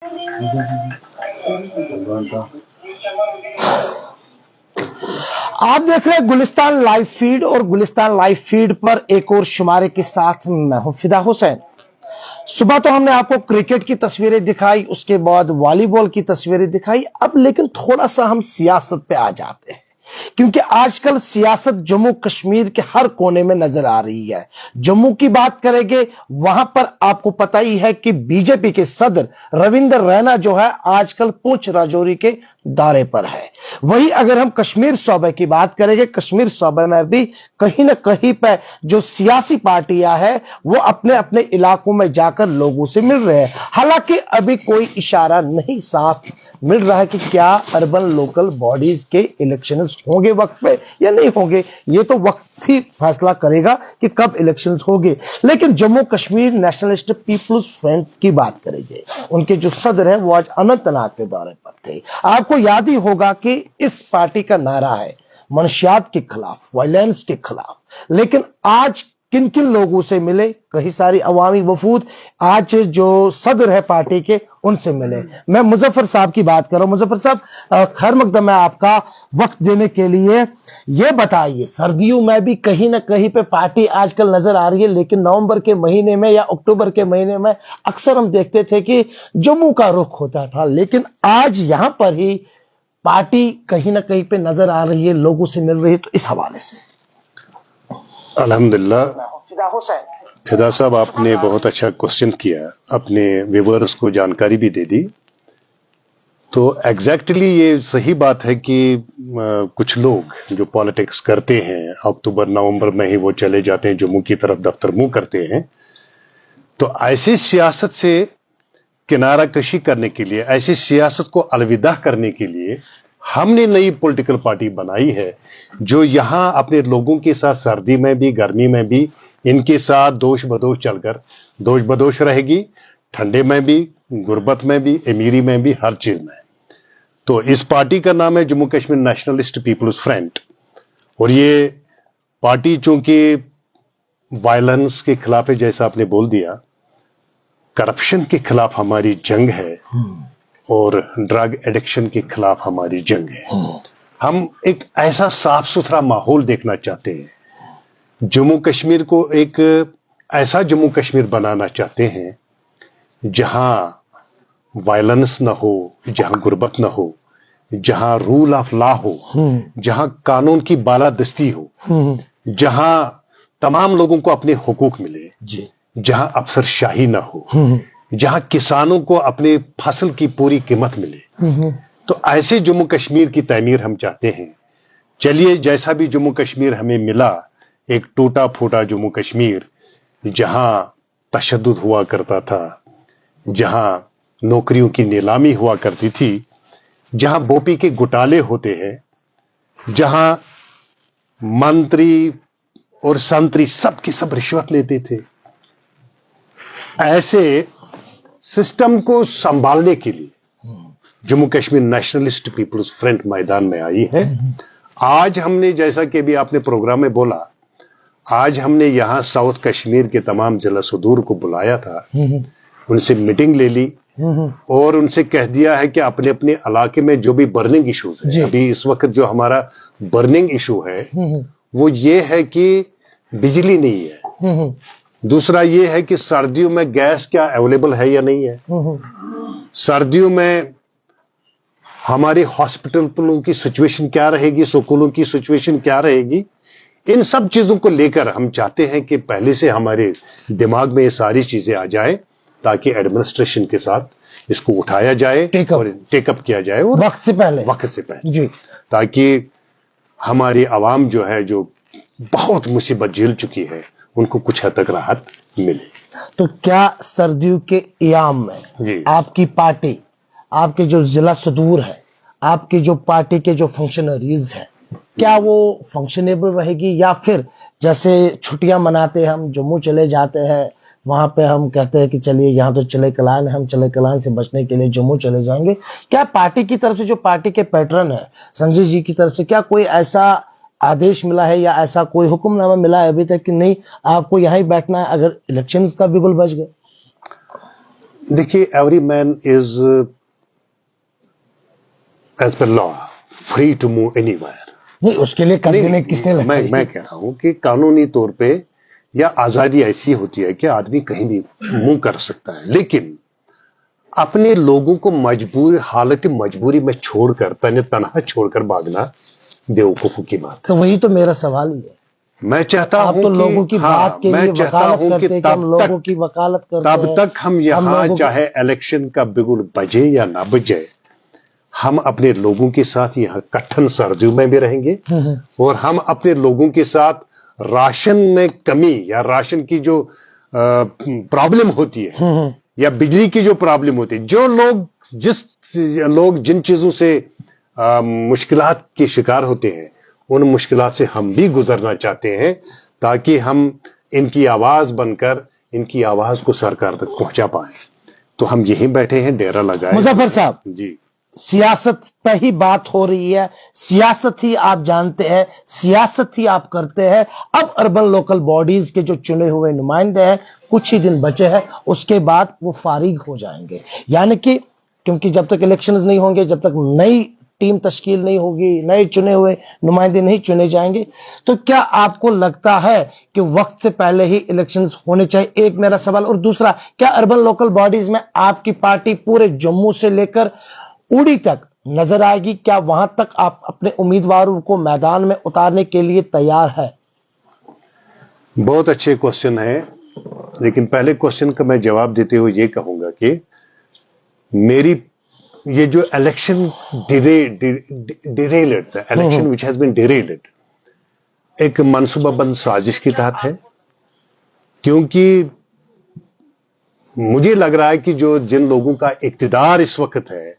आप देख रहे हैं गुलिस्तान लाइव फीड, और गुलिस्तान लाइव फीड पर एक और शुमारे के साथ मैं हूं फिदा हुसैन। सुबह तो हमने आपको क्रिकेट की तस्वीरें दिखाई, उसके बाद वॉलीबॉल की तस्वीरें दिखाई। अब लेकिन थोड़ा सा हम सियासत पे आ जाते हैं, क्योंकि आजकल सियासत जम्मू कश्मीर के हर कोने में नजर आ रही है। जम्मू की बात करेंगे, वहां पर आपको पता ही है कि बीजेपी के सदर रविंदर रैना जो है आजकल पुंछ राजौरी के दौरे पर है। वही अगर हम कश्मीर सूबे की बात करेंगे, कश्मीर सूबे में भी कहीं ना कहीं पे जो सियासी पार्टियां हैं वो अपने अपने इलाकों में जाकर लोगों से मिल रहे हैं। हालांकि अभी कोई इशारा नहीं साफ मिल रहा है कि क्या अर्बन लोकल बॉडीज के इलेक्शंस होंगे वक्त पे या नहीं होंगे। ये तो वक्त ही फैसला करेगा कि कब इलेक्शंस होंगे। लेकिन Jammu Kashmir Nationalist People's Front की बात करेंगे, उनके जो सदर है वो आज अनंतनाग के दौरे पर थे। आपको याद ही होगा कि इस पार्टी का नारा है मनशियात के खिलाफ, वायलेंस के खिलाफ। लेकिन आज किन किन लोगों से मिले, कई सारी अवामी वफूद आज जो सदर है पार्टी के उनसे मिले। मैं मुजफ्फर साहब की बात कर रहा हूं। मुजफ्फर साहब, खैर मकदम है आपका वक्त देने के लिए। ये बताइए, सर्दियों में भी कहीं ना कहीं पे पार्टी आजकल नजर आ रही है, लेकिन नवंबर के महीने में या अक्टूबर के महीने में अक्सर हम देखते थे कि जम्मू का रुख होता था, लेकिन आज यहां पर ही पार्टी कहीं ना कहीं पे नजर आ रही है, लोगों से मिल रही है। तो इस हवाले से अल्हम्दुलिल्लाह फिदा साहब, आपने बहुत अच्छा क्वेश्चन किया, अपने व्यूअर्स को जानकारी भी दे दी। तो एग्जैक्टली ये सही बात है कि कुछ लोग जो पॉलिटिक्स करते हैं अक्टूबर नवंबर में ही वो चले जाते हैं जम्मू की तरफ, दफ्तर मुंह करते हैं। तो ऐसी सियासत से किनारा कशी करने के लिए, ऐसी सियासत को अलविदा करने के लिए हमने नई पॉलिटिकल पार्टी बनाई है, जो यहां अपने लोगों के साथ सर्दी में भी गर्मी में भी इनके साथ दोष बदोश चलकर दोष बदोश रहेगी, ठंडे में भी, गुर्बत में भी, अमीरी में भी, हर चीज में। तो इस पार्टी का नाम है Jammu Kashmir Nationalist People's Front. और ये पार्टी चूंकि वायलेंस के खिलाफ है, जैसा आपने बोल दिया, करप्शन के खिलाफ हमारी जंग है और ड्रग एडिक्शन के खिलाफ हमारी जंग है। हम एक ऐसा साफ सुथरा माहौल देखना चाहते हैं, जम्मू कश्मीर को एक ऐसा जम्मू कश्मीर बनाना चाहते हैं जहां वायलेंस ना हो, जहां गुर्बत ना हो, जहां रूल ऑफ लॉ हो, जहां कानून की बालादस्ती हो, जहां तमाम लोगों को अपने हुकूक मिले, जहां अफसरशाही ना हो, जहां किसानों को अपने फसल की पूरी कीमत मिले। तो ऐसे जम्मू कश्मीर की तामीर हम चाहते हैं। चलिए, जैसा भी जम्मू कश्मीर हमें मिला, एक टूटा फूटा जम्मू कश्मीर, जहां तशद्दुद हुआ करता था, जहां नौकरियों की नीलामी हुआ करती थी, जहां बोपी के घोटाले होते हैं, जहां मंत्री और संतरी सब की सब रिश्वत लेते थे। ऐसे सिस्टम को संभालने के लिए Jammu Kashmir Nationalist People's Front मैदान में आई है। आज हमने, जैसा कि अभी आपने प्रोग्राम में बोला, आज हमने यहां साउथ कश्मीर के तमाम जिला सदूर को बुलाया था, उनसे मीटिंग ले ली और उनसे कह दिया है कि अपने अपने इलाके में जो भी बर्निंग इश्यूज है, अभी इस वक्त जो हमारा बर्निंग इशू है वो ये है कि बिजली नहीं है, दूसरा ये है कि सर्दियों में गैस क्या अवेलेबल है या नहीं है, सर्दियों में हमारे हॉस्पिटलों की सिचुएशन क्या रहेगी, स्कूलों की सिचुएशन क्या रहेगी। इन सब चीजों को लेकर हम चाहते हैं कि पहले से हमारे दिमाग में ये सारी चीजें आ जाए, ताकि एडमिनिस्ट्रेशन के साथ इसको उठाया जाए और टेकअप किया जाए, और वक्त से पहले जी, ताकि हमारी आवाम जो है, जो बहुत मुसीबत झेल चुकी है, उनको कुछ हद तक राहत मिले। तो क्या सर्दियों के इयाम में आपकी पार्टी, आपके जो जिला सदूर है, आपके जो पार्टी के जो फंक्शनरीज हैं, क्या वो फंक्शनेबल रहेगी, या फिर जैसे छुट्टियां मनाते हैं, हम जम्मू चले जाते हैं, वहां पे हम कहते हैं कि चलिए यहाँ तो चले कलान है, हम चले कलान से बचने के लिए जम्मू चले जाएंगे। क्या पार्टी की तरफ से, जो पार्टी के पैटर्न है संजय जी की तरफ से, क्या कोई ऐसा आदेश मिला है या ऐसा कोई हुक्मनामा मिला है अभी तक कि नहीं आपको यहां ही बैठना है अगर इलेक्शंस का बिगुल बज गए? देखिए, every man is as per law free to move anywhere. नहीं, उसके लिए कंपनी किसने लगाई? मैं कह रहा हूं कि कानूनी तौर पे या आजादी ऐसी होती है कि आदमी कहीं भी मूव कर सकता है, लेकिन अपने लोगों को हालत मजबूरी में छोड़कर, तनहा छोड़कर भागना बेवकूफी की बात है। तो वही तो मेरा सवाल ही है। मैं चाहता आप हूं तो कि लोगों की बात के लिए वकालत करते हैं कि हम लोगों की वकालत करते हैं, तब तक हम यहाँ चाहे इलेक्शन का बिगुल बजे या ना बजे, हम अपने लोगों के साथ यहाँ कठिन सर्दियों में भी रहेंगे और हम अपने लोगों के साथ राशन में कमी या राशन की जो प्रॉब्लम होती है या बिजली की जो प्रॉब्लम होती है, जो लोग जिन चीजों से मुश्किलात के शिकार होते हैं, उन मुश्किलात से हम भी गुजरना चाहते हैं, ताकि हम इनकी आवाज बनकर इनकी आवाज को सरकार तक पहुंचा पाए। तो हम यहीं बैठे हैं, डेरा लगाए। मुजफ्फर साहब जी, सियासत पे ही बात हो रही है, सियासत ही आप जानते हैं, सियासत ही आप करते हैं। अब अर्बन लोकल बॉडीज के जो चुने हुए नुमाइंदे हैं, कुछ ही दिन बचे हैं, उसके बाद वो फारिग हो जाएंगे। यानी कि क्योंकि जब तक इलेक्शंस नहीं होंगे, जब तक नई टीम तश्कील नहीं होगी, नए चुने हुए नुमाइंदे नहीं चुने जाएंगे, तो क्या आपको लगता है कि वक्त से पहले ही इलेक्शंस होने चाहिए? एक मेरा सवाल। और दूसरा, क्या अर्बन लोकल बॉडीज में आपकी पार्टी पूरे जम्मू से लेकर उड़ी तक नजर आएगी? क्या वहां तक आप अपने उम्मीदवारों को मैदान में उतारने के लिए तैयार है? बहुत अच्छे क्वेश्चन है, लेकिन पहले क्वेश्चन का मैं जवाब देते हुए ये कहूंगा कि मेरी ये जो इलेक्शन डिरेलेड था, इलेक्शन विच हैज बीन डिरेलेड, एक मनसूबाबंद साजिश की तहत है। क्योंकि मुझे लग रहा है कि जिन लोगों का इक्तिदार इस वक्त है,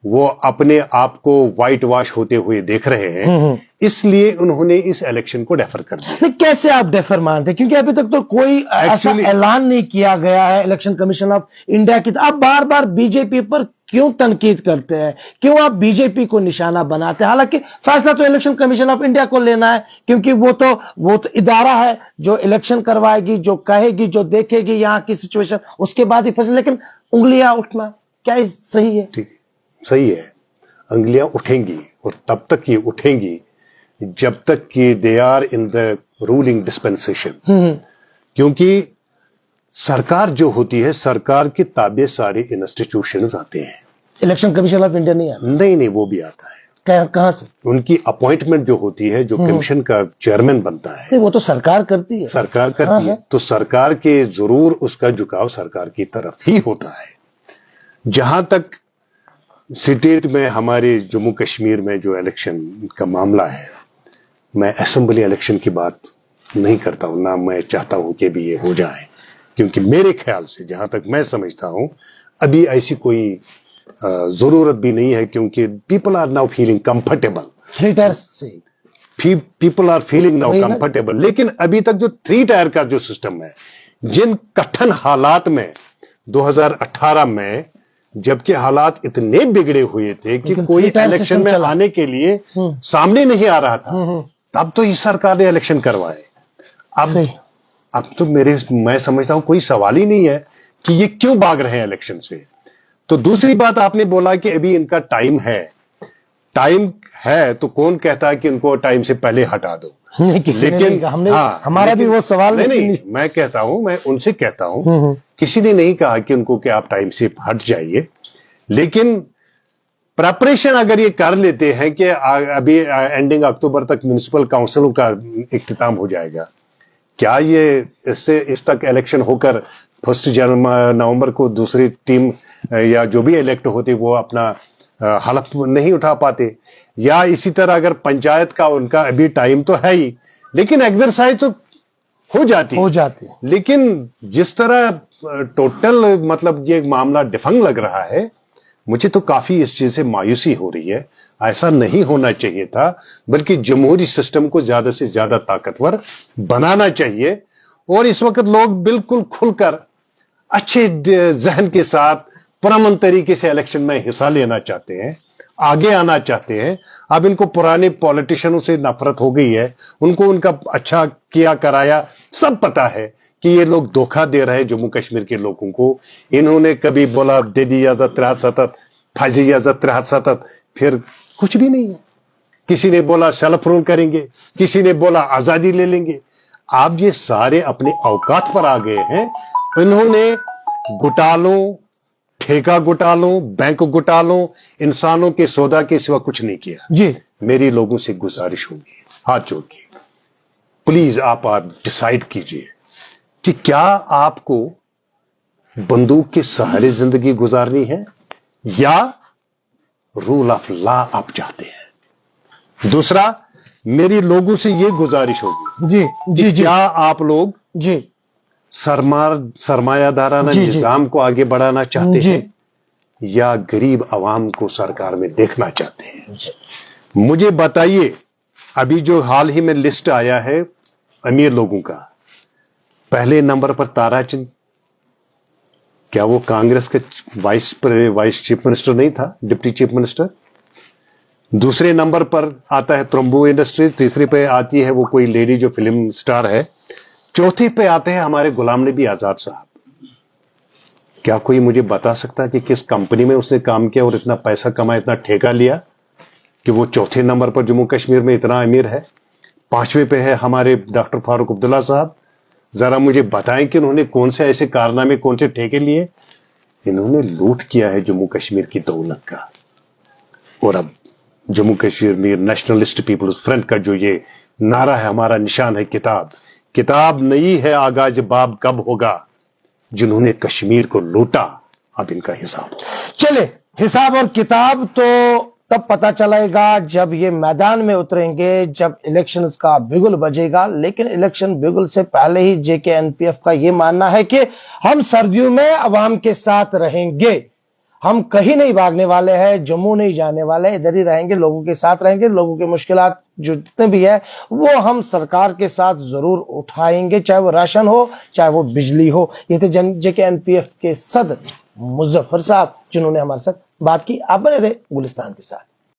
वो अपने आप को व्हाइट वॉश होते हुए देख रहे हैं, इसलिए उन्होंने इस इलेक्शन को डेफर कर दिया। नहीं, कैसे आप डेफर मानते हैं? क्योंकि अभी तक तो कोई ऐसा ऐलान नहीं किया गया है इलेक्शन कमीशन ऑफ इंडिया की। आप बार बार बीजेपी पर क्यों तनकीद करते हैं? क्यों आप बीजेपी को निशाना बनाते हैं? हालांकि फैसला तो इलेक्शन कमीशन ऑफ इंडिया को लेना है, क्योंकि वो तो इदारा है जो इलेक्शन करवाएगी, जो कहेगी, जो देखेगी यहाँ की सिचुएशन, उसके बाद ही फैसला। लेकिन उंगलियां उठना क्या सही है? ठीक, सही है, अंगुलियां उठेंगी, और तब तक ये उठेंगी जब तक कि they are in the ruling dispensation. क्योंकि सरकार जो होती है, सरकार के ताबे सारे इंस्टीट्यूशंस आते हैं। इलेक्शन कमीशन ऑफ इंडिया नहीं आता? नहीं, वो भी आता है। कहां से? उनकी अपॉइंटमेंट जो होती है, जो कमीशन का चेयरमैन बनता है, वो तो सरकार करती है। सरकार करती है, तो सरकार के जरूर उसका झुकाव सरकार की तरफ ही होता है। जहां तक स्टेट में, हमारे जम्मू कश्मीर में जो इलेक्शन का मामला है, मैं असेंबली इलेक्शन की बात नहीं करता हूं, ना मैं चाहता हूं कि भी ये हो जाए, क्योंकि मेरे ख्याल से, जहां तक मैं समझता हूं, अभी ऐसी कोई जरूरत भी नहीं है, क्योंकि people are now feeling comfortable. People are feeling now comfortable. लेकिन अभी तक जो 3 टायर का जो सिस्टम है, जिन कठिन हालात में 2018 में, जबकि हालात इतने बिगड़े हुए थे कि कोई इलेक्शन में आने के लिए सामने नहीं आ रहा था, तब तो इस सरकार ने इलेक्शन करवाए। अब तो मैं समझता हूं कोई सवाल ही नहीं है कि ये क्यों भाग रहे हैं इलेक्शन से। तो दूसरी बात, आपने बोला कि अभी इनका टाइम है, तो कौन कहता है कि इनको टाइम से पहले हटा दो? लेकिन हमारा भी वो सवाल नहीं, मैं कहता हूं, मैं उनसे कहता हूं, किसी ने नहीं कहा कि उनको कि आप टाइम से हट जाइए, लेकिन प्रेपरेशन अगर ये कर लेते हैं कि अभी एंडिंग अक्टूबर तक म्युनिसिपल काउंसिलों का इख्तिताम हो जाएगा, क्या ये इस तक इलेक्शन होकर 1 नवंबर को दूसरी टीम या जो भी इलेक्ट होती वो अपना हलफ नहीं उठा पाते? या इसी तरह अगर पंचायत का, उनका अभी टाइम तो है ही, लेकिन एक्सरसाइज तो हो जाती। लेकिन जिस तरह टोटल, मतलब ये मामला डिफंग लग रहा है, मुझे तो काफी इस चीज से मायूसी हो रही है। ऐसा नहीं होना चाहिए था, बल्कि जमहूरी सिस्टम को ज्यादा से ज्यादा ताकतवर बनाना चाहिए। और इस वक्त लोग बिल्कुल खुलकर, अच्छे जहन के साथ, पुरअमन तरीके से इलेक्शन में हिस्सा लेना चाहते हैं, आगे आना चाहते हैं। अब इनको पुराने पॉलिटिशियनों से नफरत हो गई है, उनको उनका अच्छा किया कराया सब पता है कि ये लोग धोखा दे रहे हैं जम्मू कश्मीर के लोगों को। इन्होंने कभी बोला दे दी इजाजत राहत सतत, फाजी इजाजत राहत सतत, फिर कुछ भी नहीं है। किसी ने बोला सेल्फ रूल करेंगे, किसी ने बोला आजादी ले लेंगे। आप ये सारे अपने औकात पर आ गए हैं। इन्होंने घोटालों, ठेका घोटालों, बैंक घोटालों, इंसानों के सौदा के सिवा कुछ नहीं किया जी। मेरी लोगों से गुजारिश होगी, हाथ जोड़ के, प्लीज आप डिसाइड कीजिए कि क्या आपको बंदूक के सहारे जिंदगी गुजारनी है या रूल ऑफ लॉ आप चाहते हैं। दूसरा, मेरी लोगों से यह गुजारिश होगी जी जी जी, क्या आप लोग जी सरमायादाराना जी, जी। निजाम को आगे बढ़ाना चाहते जी। हैं या गरीब आवाम को सरकार में देखना चाहते हैं। जी। मुझे बताइए, अभी जो हाल ही में लिस्ट आया है अमीर लोगों का, पहले नंबर पर ताराचंद, क्या वो कांग्रेस के वाइस चीफ मिनिस्टर नहीं था, डिप्टी चीफ मिनिस्टर। दूसरे नंबर पर आता है त्रम्बू इंडस्ट्रीज, तीसरे पे आती है वो कोई लेडी जो फिल्म स्टार है, चौथे पे आते हैं हमारे गुलाम नबी आजाद साहब। क्या कोई मुझे बता सकता है कि किस कंपनी में उसने काम किया और इतना पैसा कमाया, इतना ठेका लिया कि वो चौथे नंबर पर जम्मू कश्मीर में इतना अमीर है। पांचवें पे है हमारे डॉक्टर फारूक अब्दुल्ला साहब। जरा मुझे बताएं कि उन्होंने कौन से ऐसे कारनामे, कौन से ठेके लिए। इन्होंने लूट किया है जम्मू कश्मीर की दौलत का। और अब Jammu Kashmir Nationalist People's Front का जो ये नारा है, हमारा निशान है किताब, किताब नहीं है आगाज बाब कब होगा, जिन्होंने कश्मीर को लूटा अब इनका हिसाब होगा। चले, हिसाब और किताब तो तब पता चलेगा जब ये मैदान में उतरेंगे, जब इलेक्शंस का बिगुल बजेगा। लेकिन इलेक्शन बिगुल से पहले ही JK-NPF का ये मानना है कि हम सर्दियों में अवाम के साथ रहेंगे, हम कहीं नहीं भागने वाले हैं, जम्मू नहीं जाने वाले, इधर ही रहेंगे, लोगों के साथ रहेंगे। लोगों के मुश्किलात जो जितने भी है वो हम सरकार के साथ जरूर उठाएंगे, चाहे वो राशन हो, चाहे वो बिजली हो। ये थे JK-NPF के सदर मुजफ्फर साहब, जिन्होंने हमारे साथ बात की। आप बने रहे गुलिस्तान के साथ।